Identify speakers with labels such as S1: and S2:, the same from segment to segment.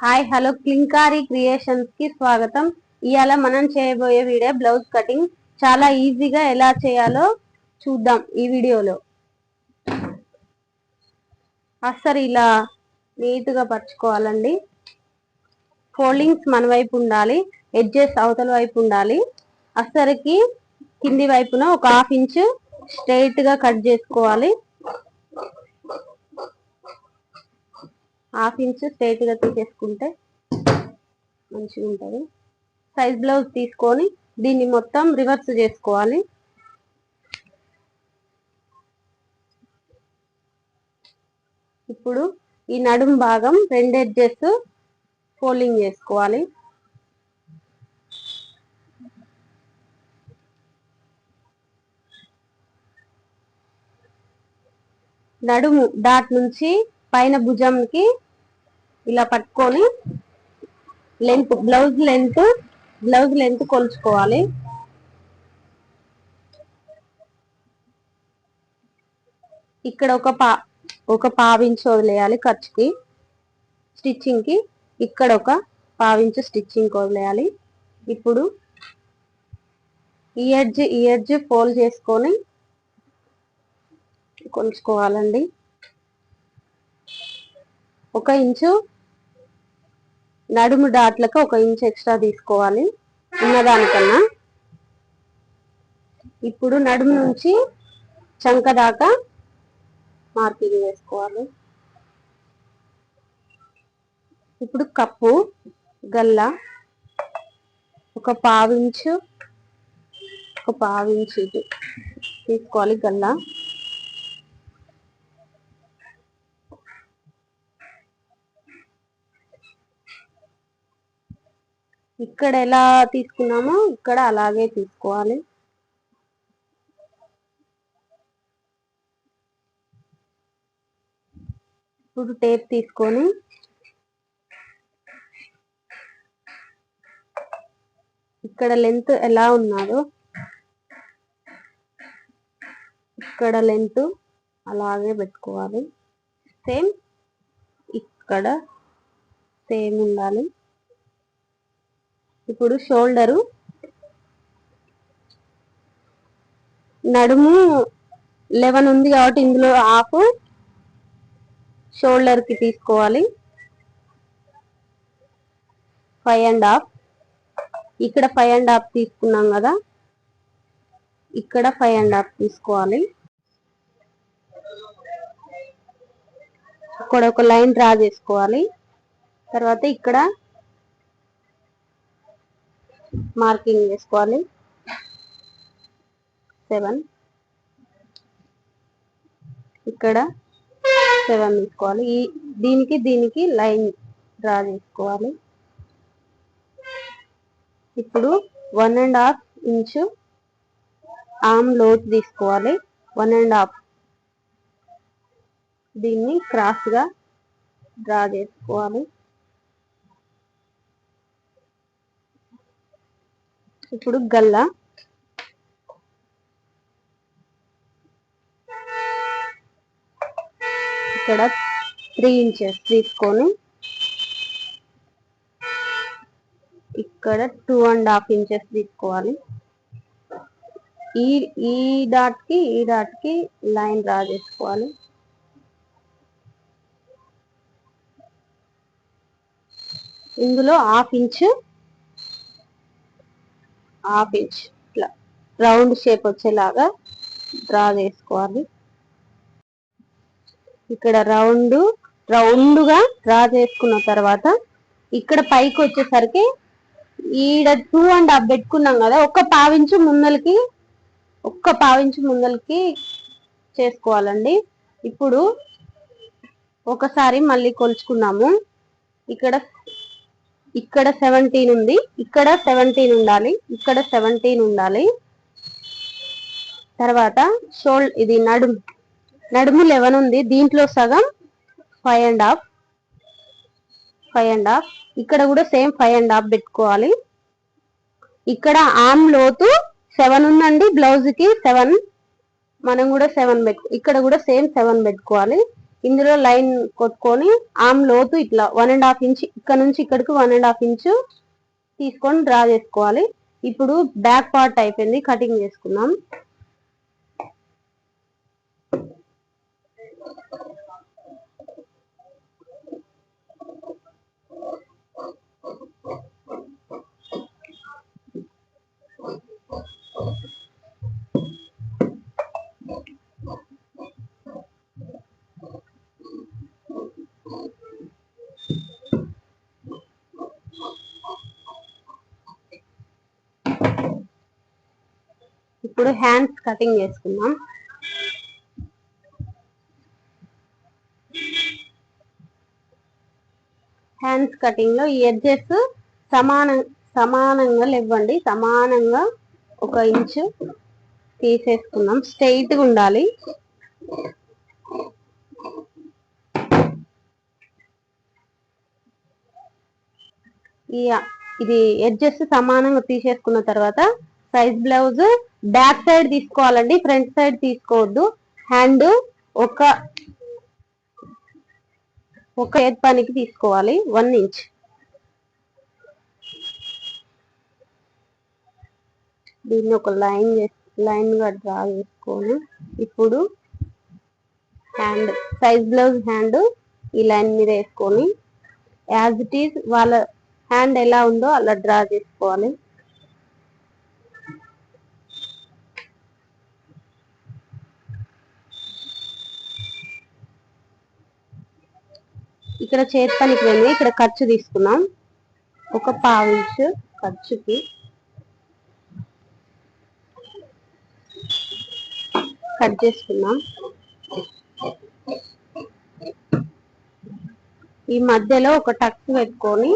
S1: Hi hello క్లింకారీ creations కి స్వాగతం. ఇవాళ మనం చేయబోయే వీడియో బ్లౌజ్ కటింగ్. చాలా ఈజీగా ఎలా చేయాలో చూద్దాం ఈ వీడియోలో. అస్సలు ఇలా నీట్ గా పరుచుకోవాలండి. ఫోల్డింగ్స్ మన వైపు ఉండాలి, ఎడ్జెస్ అవతల వైపు ఉండాలి. అస్సరికి కింది వైపున ఒక 1/2 ఇంచు స్ట్రైట్ గా కట్ చేసుకోవాలి. 1/2 ఇంచు స్ట్రైట్ గా తీసేసుకుంటే మంచిగా ఉంటుంది. సైజ్ బ్లౌజ్ తీసుకొని దీన్ని మొత్తం రివర్స్ చేసుకోవాలి. ఇప్పుడు ఈ నడుము భాగం 2 ఎడ్జెస్ ఫోల్డింగ్ చేసుకోవాలి. నడుము డాట్ నుంచి పైన భుజంకి ఇలా పట్టుకొని బ్లౌజ్ లెంత్ కొలుచుకోవాలి. ఇక్కడ ఒక పావించి వదిలేయాలి ఖర్చుకి, స్టిచ్చింగ్ కి. ఇక్కడ ఒక పావించి స్టిచ్చింగ్ వదిలేయాలి. ఇప్పుడు ఈ ఎడ్జ్ ఫోల్డ్ చేసుకొని కొలుచుకోవాలండి. 1 ఇంచు నడుము డాట్లకు 1 ఇంచు ఎక్స్ట్రా తీసుకోవాలి ఉన్నదానికన్నా. ఇప్పుడు నడుము నుంచి చంక దాకా మార్కింగ్ వేసుకోవాలి. ఇప్పుడు కప్పు గల్ల ఒక పావించు ఇటు తీసుకోవాలి గల్ల. ఇక్కడ ఎలా తీసుకున్నామో ఇక్కడ అలాగే తీసుకోవాలి. ఇప్పుడు టేప్ తీసుకొని ఇక్కడ లెంత్ ఎలా ఉన్నదో ఇక్కడ లెంత్ అలాగే పెట్టుకోవాలి. సేమ్ ఇక్కడ సేమ్ ఉండాలి. ఇప్పుడు షోల్డరు నడుము 11 ఉంది కాబట్టి ఇందులో 1/2 షోల్డర్ కి తీసుకోవాలి. 5.5 ఇక్కడ 5.5 తీసుకున్నాం కదా, ఇక్కడ 5.5 తీసుకోవాలి. ఇక్కడ ఒక లైన్ డ్రా చేసుకోవాలి. తర్వాత ఇక్కడ మార్కింగ్ చేసుకోవాలి 7. ఇక్కడ 7 తీసుకోవాలి. దీనికి లైన్ డ్రా చేసుకోవాలి. ఇప్పుడు 1.5 ఇంచు ఆర్మ్ లోతు తీసుకోవాలి. 1.5 దీన్ని క్రాస్ గా డ్రా చేసుకోవాలి. ఇప్పుడు గల్ల ఇక్కడ 3 ఇంచెస్ తీసుకొని ఇక్కడ 2.5 ఇంచెస్ తీసుకోవాలి. ఈ డాట్ కి లైన్ డ్రా చేసుకోవాలి. ఇందులో 1/2 ఇంచు ఇట్లా రౌండ్ షేప్ వచ్చేలాగా డ్రా చేసుకోవాలి. ఇక్కడ రౌండ్గా డ్రా చేసుకున్న తర్వాత ఇక్కడ పైకి వచ్చేసరికి ఈడ 2.5 పెట్టుకున్నాం కదా, ఒక్క పావించు ముందలకి చేసుకోవాలండి. ఇప్పుడు ఒకసారి మళ్ళీ కొలుచుకున్నాము. ఇక్కడ 17 ఉంది, ఇక్కడ 17 ఉండాలి, ఇక్కడ 17 ఉండాలి. తర్వాత ఇది నడుము 11 ఉంది, దీంట్లో సగం 5.5 ఇక్కడ కూడా సేమ్ 5.5 పెట్టుకోవాలి. ఇక్కడ ఆర్మ్ లోతు 7 ఉందండి, బ్లౌజ్ కి 7, మనం కూడా 7 ఇక్కడ కూడా సేమ్ 7 పెట్టుకోవాలి. ఇందులో లైన్ కొట్టుకొని ఆమ్ లోతు ఇట్లా 1.5 ఇంచ్ ఇక్కడ నుంచి ఇక్కడికి 1.5 ఇంచ్ తీసుకొని డ్రా చేసుకోవాలి. ఇప్పుడు బ్యాక్ పార్ట్ అయిపోయింది, కటింగ్ చేసుకుందాం. ఇప్పుడు హ్యాండ్స్ కటింగ్ చేసుకుందాం. హ్యాండ్స్ కటింగ్ లో ఈ ఎడ్జెస్ సమానంగా లేవండి. సమానంగా 1 ఇంచ్ తీసేసుకుందాం. స్ట్రైట్ గా ఉండాలి. ఇది ఎడ్జెస్ సమానంగా తీసేసుకున్న తర్వాత సైజ్ బ్లౌజ్ బ్యాక్ సైడ్ తీసుకోవాలండి, ఫ్రంట్ సైడ్ తీసుకోవద్దు. హ్యాండ్ ఒక చేతి పనికి తీసుకోవాలి 1 ఇంచ్. దీన్ని ఒక లైన్ గా డ్రా చేసుకొని ఇప్పుడు హ్యాండ్ సైజ్ బ్లౌజ్ హ్యాండ్ ఈ లైన్ మీద వేసుకొని యాజ్ ఇట్ ఈజ్ వాళ్ళ హ్యాండ్ ఎలా ఉందో అలా డ్రా చేసుకోవాలి. ఇక్కడ చేతి పనికి వెళ్ళి ఇక్కడ ఖర్చు తీసుకున్నాం. 1/4 ఇంచ్ ఖర్చుకి కట్ చేసుకున్నాం. ఈ మధ్యలో ఒక టక్స్ పెట్టుకొని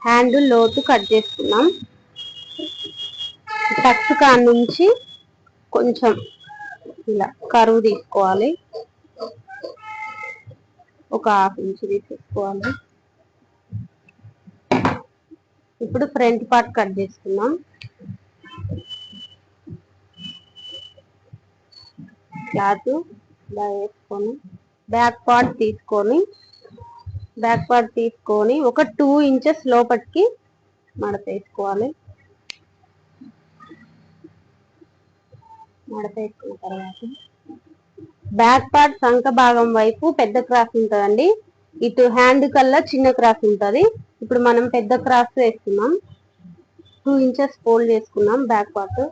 S1: హ్యాండ్ లోతు కట్ చేసుకున్నాం. టక్స్ కాడ నుంచి కొంచెం ఇలా కరువు తీసుకోవాలి. 1/2 ఇంచ్ తీసుకోవాలి. ఇప్పుడు ఫ్రంట్ పార్ట్ కట్ చేసుకున్నాం. క్లాత్ ఇలా వేసుకొని బ్యాక్ పార్ట్ తీసుకొని ఒక 2 ఇంచెస్ లోపటికి మడత వేసుకోవాలి. మడత వేసుకున్న తర్వాత బ్యాక్ పార్ట్ సంఖ భాగం వైపు పెద్ద క్రాస్ ఉంటుందండి, ఇటు హ్యాండ్ కల్లా చిన్న క్రాస్ ఉంటుంది. ఇప్పుడు మనం పెద్ద క్రాస్ వేసుకున్నాం. 2 ఇంచెస్ ఫోల్డ్ చేసుకున్నాం. Back part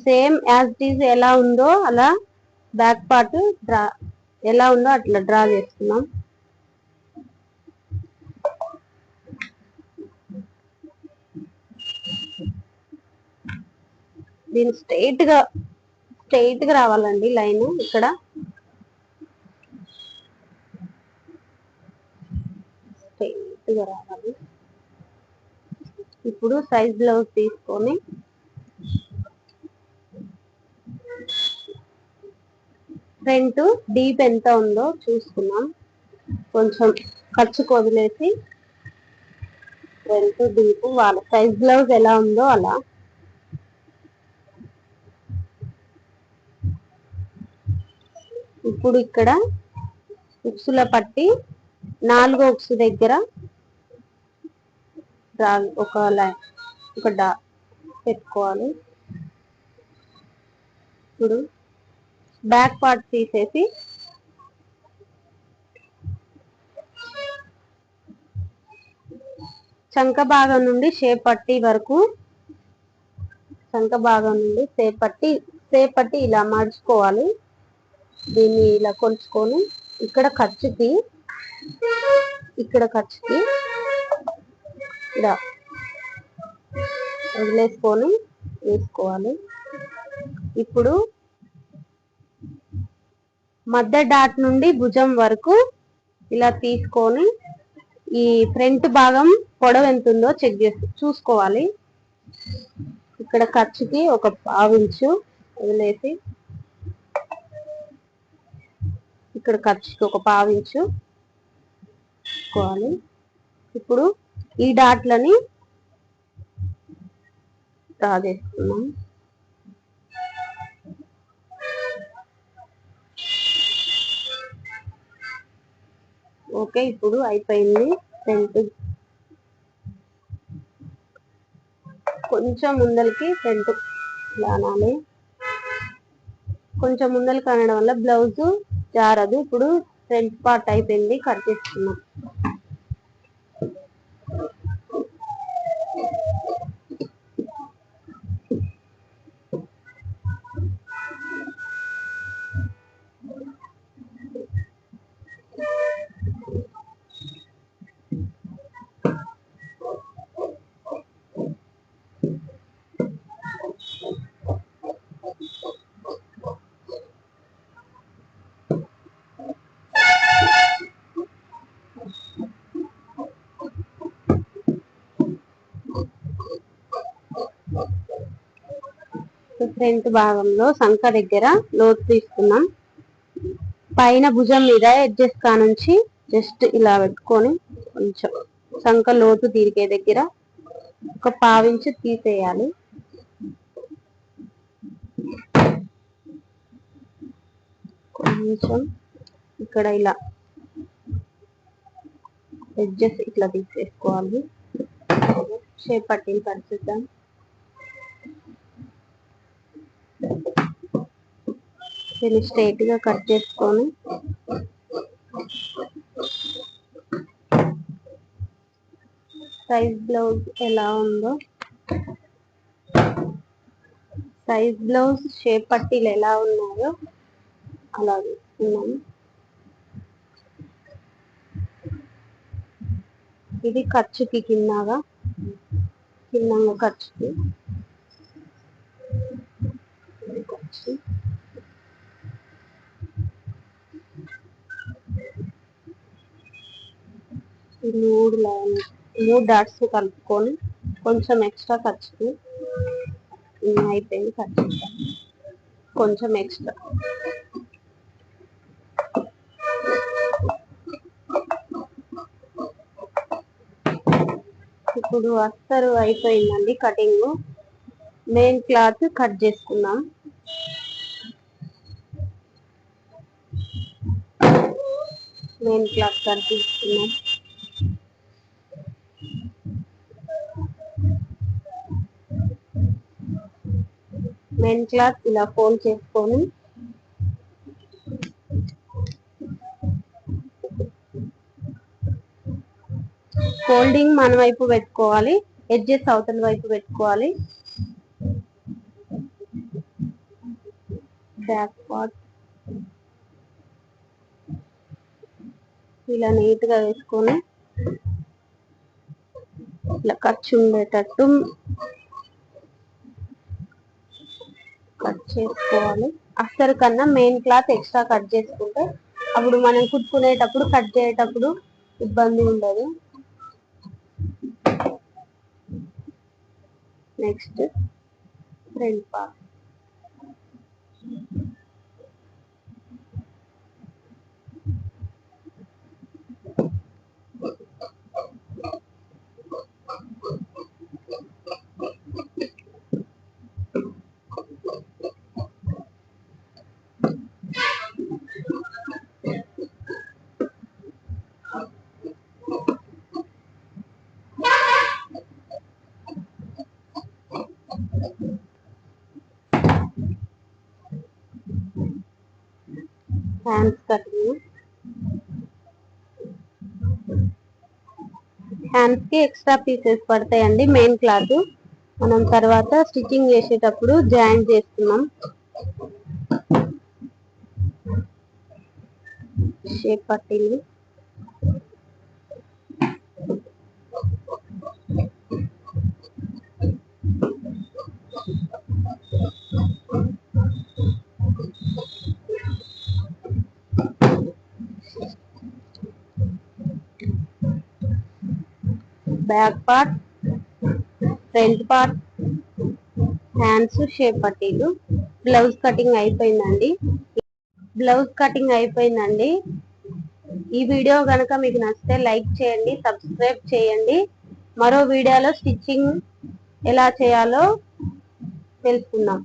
S1: same as it is ఎలా ఉందో అలా బ్యాక్ పార్ట్ ఎలా ఉందో అట్లా డ్రా చేసుకున్నాం. దీన్ని స్ట్రైట్ గా రావాలండి లైన్. ఇక్కడ స్ట్రైట్ గా రావాలి. ఇప్పుడు సైజ్ బ్లౌజ్ తీసుకొని ఫ్రంట్ డీప్ ఎంత ఉందో చూసుకున్నాం. కొంచెం ఖర్చుకు వదిలేసి ఫ్రంట్ డీప్ వాళ్ళ సైజ్ బ్లౌజ్ ఎలా ఉందో అలా. ఇప్పుడు ఇక్కడ ఉక్సుల పట్టి 4వ ఉక్సు దగ్గర ఒక డాట్ పెట్టుకోవాలి. ఇప్పుడు బ్యాక్ పార్ట్ తీసేసి చంక భాగం నుండి షేప్ పట్టి వరకు షేప్ పట్టి ఇలా మడుచుకోవాలి. దీన్ని ఇలా కొలుచుకొని ఇక్కడ ఖర్చుకి ఇలా వదిలేసుకొని వేసుకోవాలి. ఇప్పుడు మధ్య డాట్ నుండి భుజం వరకు ఇలా తీసుకొని ఈ ఫ్రంట్ భాగం పొడవు ఎంత ఉందో చూసుకోవాలి. ఇక్కడ ఖర్చుకి 1/4 ఇంచు వదిలేసి ఇక్కడ ఖర్చుకి 1/4 ఇంచు తీసుకోవాలి. ఇప్పుడు ఈ డాట్లని డ్రా చేసుకున్నాం. ఓకే, ఇప్పుడు అయిపోయింది. ఫ్రంట్ కొంచెం ముందలకి ఫ్రంట్ అనాలి. కొంచెం ముందలకి అనడం వల్ల బ్లౌజ్ జారదు. ఇప్పుడు ఫ్రంట్ పార్ట్ అయిపోయింది, కట్ చేసుకున్నాం. ఫ్రంట్ భాగంలో సంఖ దగ్గర లోతు తీసుకున్నాం. పైన భుజం మీద ఎడ్జెస్ కానుంచి జస్ట్ ఇలా పెట్టుకొని కొంచెం సంఖ లోతు తిరిగే దగ్గర ఒక పావించి తీసేయాలి. కొంచెం ఇక్కడ ఇలా ఎడ్జెస్ ఇట్లా తీసేసుకోవాలి. షేప్ పట్టీలు కట్ చేద్దాం. దీన్ని స్ట్రైట్ గా కట్ చేసుకొని సైజ్ బ్లౌజ్ ఎలా ఉందో, సైజ్ బ్లౌజ్ షేప్ పట్టీలు ఎలా ఉన్నాయో అలా తీసుకున్నాము. ఇది ఖర్చుకి కిందగా ఖర్చుకి ఈ మూడు డాట్స్ కలుపుకొని కొంచెం ఎక్స్ట్రా ఖర్చుకి అయిపోయింది. ఖర్చు కొంచెం ఎక్స్ట్రా. ఇప్పుడు అస్తరు అయిపోయిందండి కటింగ్. మెయిన్ క్లాత్ కట్ చేసుకున్నాం. మెయిన్ క్లాత్ కట్ చేసుకున్నాం. మెయిన్ క్లాత్ ఇలా ఫోల్డ్ చేసుకొని ఫోల్డింగ్ మన వైపు పెట్టుకోవాలి, ఎడ్జెస్ అవతల వైపు పెట్టుకోవాలి. బ్యాక్ పార్ట్ ఇలా నీట్ గా వేసుకొని ఇలా ఖర్చు ఉండేటట్టు కట్ చేసుకోవాలి. అస్తరు కన్నా మెయిన్ క్లాత్ ఎక్స్ట్రా కట్ చేసుకుంటే అప్పుడు మనం కుట్టుకునేటప్పుడు కట్ చేసేటప్పుడు ఇబ్బంది ఉండదు. Next front part. Hands cutting. Hands కి ఎక్స్ట్రా పీసెస్ పడతాయండి మెయిన్ క్లాత్. మనం తర్వాత స్టిచ్చింగ్ చేసేటప్పుడు జాయింట్ చేస్తున్నాం. షేప్ పట్టీలు back part, front part, hands, shape పట్టీలు. బ్లౌజ్ కటింగ్ అయిపోయిందండి. ఈ వీడియో కనుక మీకు నచ్చితే లైక్ చేయండి, సబ్స్క్రైబ్ చేయండి. మరో వీడియోలో స్టిచ్చింగ్ ఎలా చేయాలో తెలుసుకుందాం.